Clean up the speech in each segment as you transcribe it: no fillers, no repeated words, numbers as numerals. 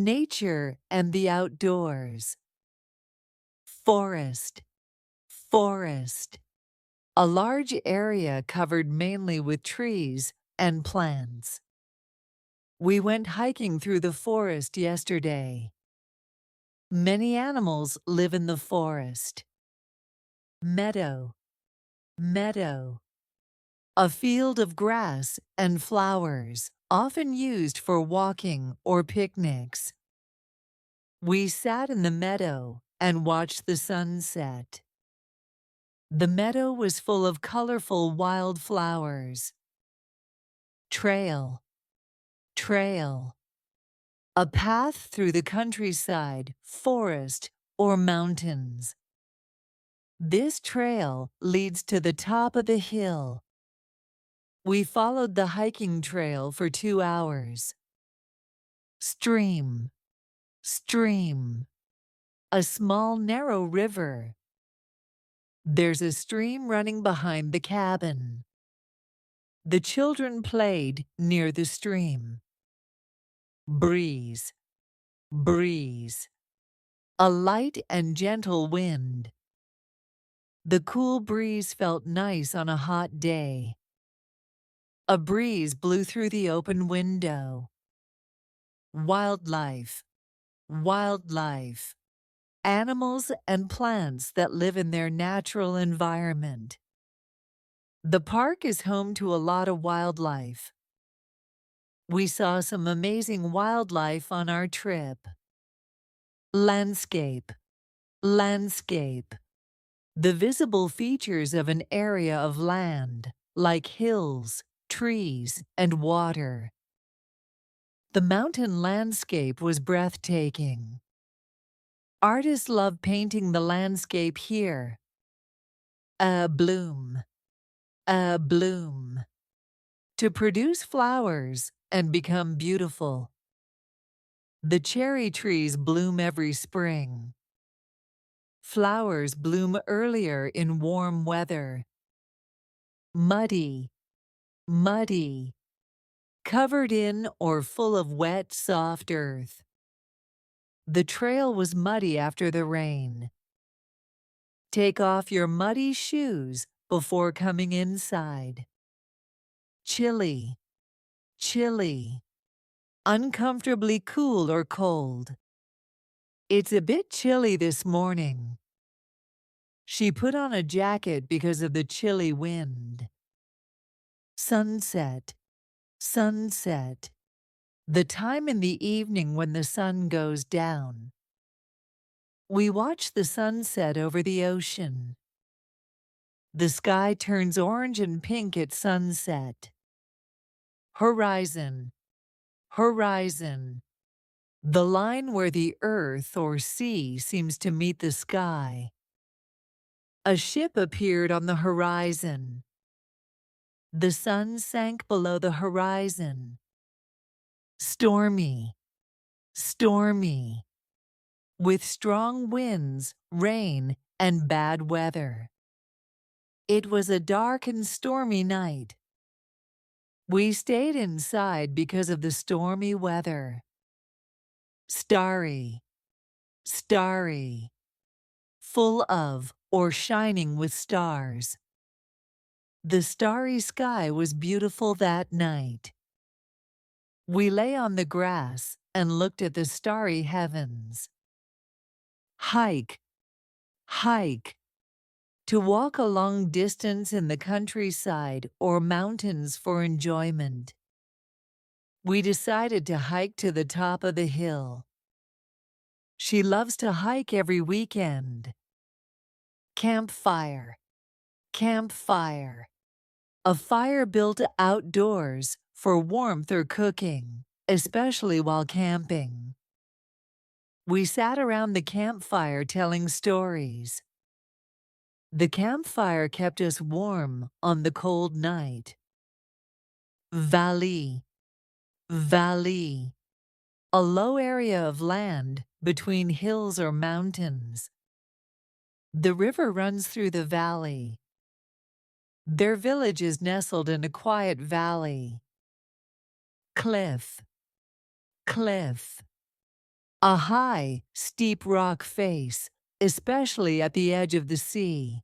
Nature and the outdoors. Forest, forest. A large area covered mainly with trees and plants. We went hiking through the forest yesterday. Many animals live in the forest. Meadow, meadow. A field of grass and flowers, often used for walking or picnics. We sat in the meadow and watched the sunset. The meadow was full of colorful wild flowers. Trail, trail. A path through the countryside, forest, or mountains. This trail leads to the top of the hill. We followed the hiking trail for 2 hours. Stream, stream. A small narrow river. There's a stream running behind the cabin. The children played near the stream. Breeze, breeze. A light and gentle wind. The cool breeze felt nice on a hot day. A breeze blew through the open window. Wildlife, wildlife. Animals and plants that live in their natural environment. The park is home to a lot of wildlife. We saw some amazing wildlife on our trip. Landscape, landscape. The visible features of an area of land, like hills, trees, and water. The mountain landscape was breathtaking. Artists love painting the landscape here. A bloom, a bloom. To produce flowers and become beautiful. The cherry trees bloom every spring. Flowers bloom earlier in warm weather. Muddy, muddy. Covered in or full of wet, soft earth. The trail was muddy after the rain. Take off your muddy shoes before coming inside. Chilly, chilly. Uncomfortably cool or cold. It's a bit chilly this morning. She put on a jacket because of the chilly wind. Sunset, sunset. The time in the evening when the sun goes down. We watch the sunset over the ocean. The sky turns orange and pink at sunset. Horizon, horizon. The line where the earth or sea seems to meet the sky. A ship appeared on the horizon. The sun sank below the horizon. Stormy, stormy. With strong winds, rain, and bad weather. It was a dark and stormy night. We stayed inside because of the stormy weather. Starry, starry. Full of or shining with stars. The starry sky was beautiful that night. We lay on the grass and looked at the starry heavens. Hike, hike. To walk a long distance in the countryside or mountains for enjoyment. We decided to hike to the top of the hill. She loves to hike every weekend. Campfire, campfire. A fire built outdoors for warmth or cooking, especially while camping. We sat around the campfire telling stories. The campfire kept us warm on the cold night. Valley, valley. A low area of land between hills or mountains. The river runs through the valley. Their village is nestled in a quiet valley. Cliff, cliff. A high, steep rock face, especially at the edge of the sea.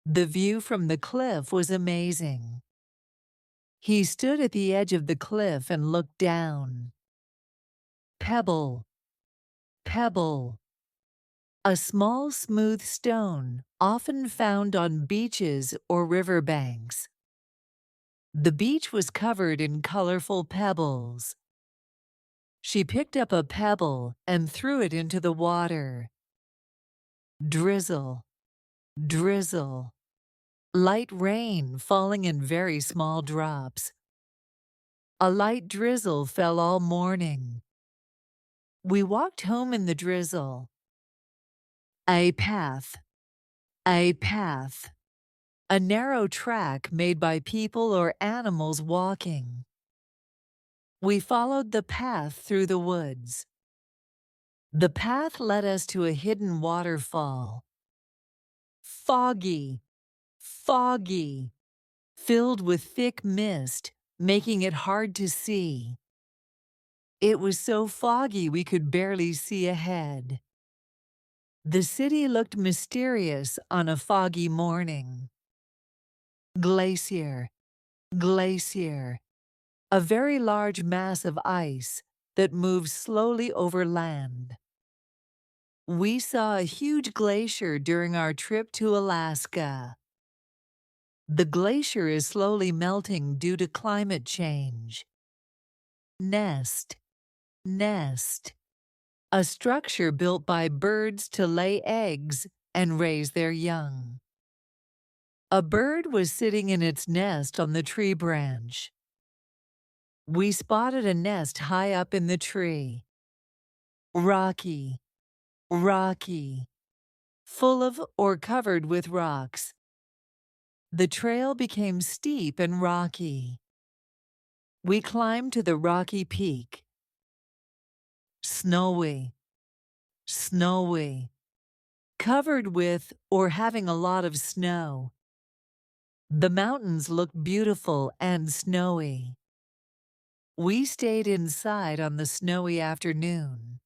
The view from the cliff was amazing. He stood at the edge of the cliff and looked down. Pebble, pebble. A small smooth stone, often found on beaches or riverbanks. The beach was covered in colorful pebbles. She picked up a pebble and threw it into the water. Drizzle, drizzle. Light rain falling in very small drops. A light drizzle fell all morning. We walked home in the drizzle. A path, a path. A narrow track made by people or animals walking. We followed the path through the woods. The path led us to a hidden waterfall. Foggy, foggy, filled with thick mist, making it hard to see. It was so foggy we could barely see ahead. The city looked mysterious on a foggy morning. Glacier, glacier. A very large mass of ice that moves slowly over land. We saw a huge glacier during our trip to Alaska. The glacier is slowly melting due to climate change. Nest, nest. A structure built by birds to lay eggs and raise their young. A bird was sitting in its nest on the tree branch. We spotted a nest high up in the tree. Rocky, rocky, full of or covered with rocks. The trail became steep and rocky. We climbed to the rocky peak. Snowy, snowy, covered with or having a lot of snow. The mountains looked beautiful and snowy. We stayed inside on the snowy afternoon.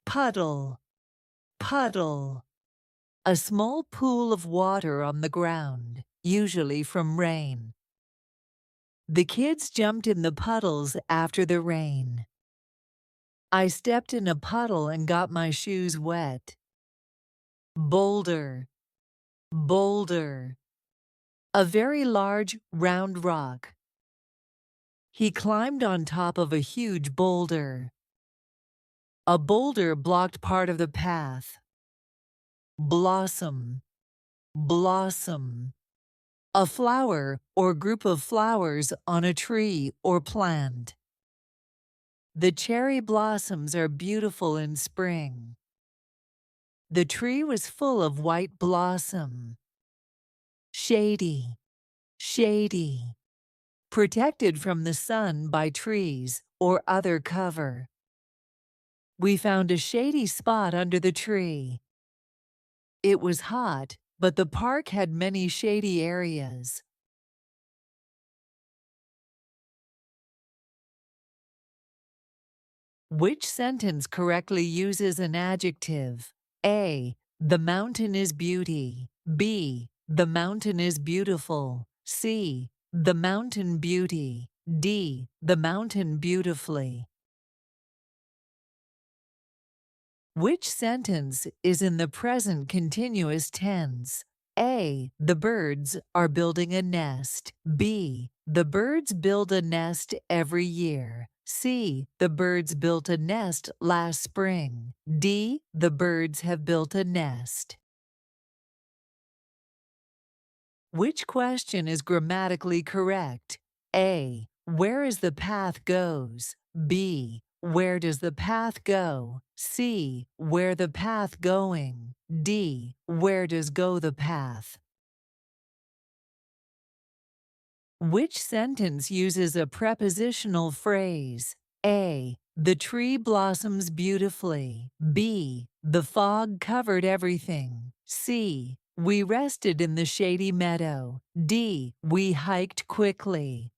Puddle, puddle. A small pool of water on the ground, usually from rain. The kids jumped in the puddles after the rain. I stepped in a puddle and got my shoes wet. Boulder, boulder. A very large, round rock. He climbed on top of a huge boulder. A boulder blocked part of the path. Blossom, blossom. A flower or group of flowers on a tree or plant. The cherry blossoms are beautiful in spring. The tree was full of white blossom. Shady, shady. Protected from the sun by trees or other cover. We found a shady spot under the tree. It was hot, but the park had many shady areas. Which sentence correctly uses an adjective? A. The mountain is beauty. B. The mountain is beautiful. C. The mountain beauty. D. The mountain beautifully. Which sentence is in the present continuous tense? A. The birds are building a nest. B. The birds build a nest every year. C. The birds built a nest last spring. D. The birds have built a nest. Which question is grammatically correct? A. Where is the path goes? B. Where does the path go? C. Where the path going? D. Where does go the path? Which sentence uses a prepositional phrase? A. The tree blossoms beautifully. B. The fog covered everything. C. We rested in the shady meadow. D. We hiked quickly.